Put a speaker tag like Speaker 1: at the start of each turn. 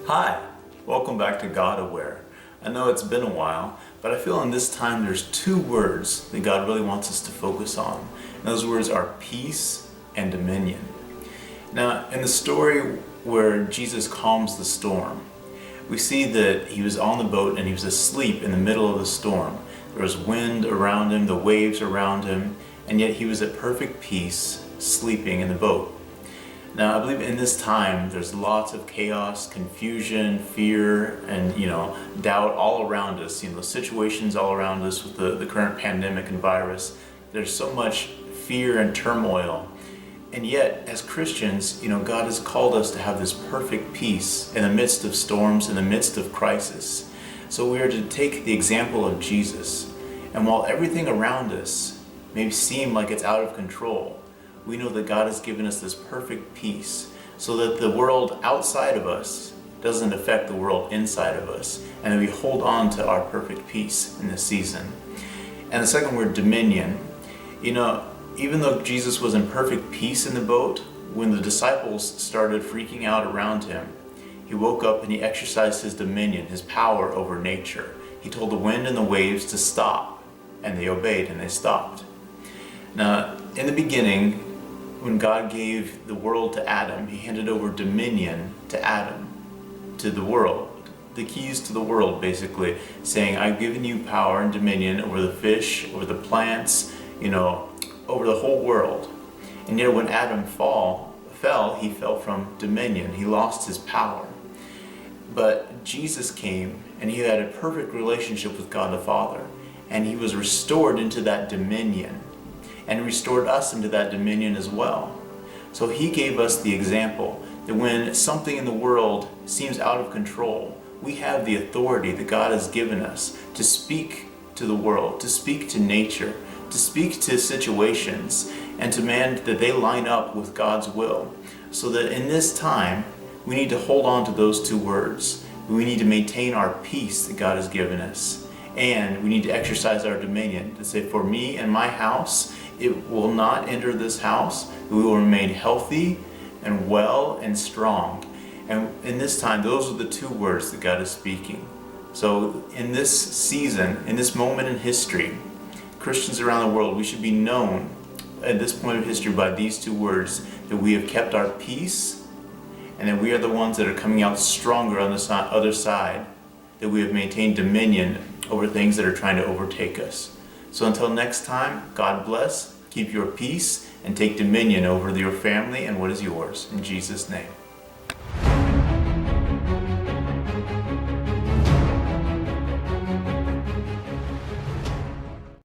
Speaker 1: Hi, welcome back to God Aware. I know it's been a while, but I feel in this time there's two words that God really wants us to focus on. And those words are peace and dominion. Now, in the story where Jesus calms the storm, we see that he was on the boat and he was asleep in the middle of the storm. There was wind around him, the waves around him, and yet he was at perfect peace, sleeping in the boat. Now, I believe in this time, there's lots of chaos, confusion, fear, and doubt all around us. The situations all around us with the current pandemic and virus. There's so much fear and turmoil. And yet, as Christians, God has called us to have this perfect peace in the midst of storms, in the midst of crisis. So we are to take the example of Jesus. And while everything around us may seem like it's out of control, we know that God has given us this perfect peace so that the world outside of us doesn't affect the world inside of us, and that we hold on to our perfect peace in this season. And the second word, dominion. Even though Jesus was in perfect peace in the boat, when the disciples started freaking out around him, he woke up and he exercised his dominion, his power over nature. He told the wind and the waves to stop, and they obeyed and they stopped. Now, in the beginning, when God gave the world to Adam, he handed over dominion to Adam, to the world, the keys to the world, basically, saying, I've given you power and dominion over the fish, over the plants, over the whole world. And yet when Adam fell, he fell from dominion. He lost his power. But Jesus came and he had a perfect relationship with God the Father, and he was restored into that dominion, and restored us into that dominion as well. So he gave us the example that when something in the world seems out of control, we have the authority that God has given us to speak to the world, to speak to nature, to speak to situations, and to demand that they line up with God's will. So that in this time, we need to hold on to those two words. We need to maintain our peace that God has given us. And we need to exercise our dominion to say, for me and my house, it will not enter this house. We will remain healthy and well and strong. And in this time, those are the two words that God is speaking. So in this season, in this moment in history, Christians around the world, we should be known at this point of history by these two words, that we have kept our peace, and that we are the ones that are coming out stronger on the other side, that we have maintained dominion over things that are trying to overtake us. So until next time, God bless, keep your peace, and take dominion over your family and what is yours. In Jesus' name.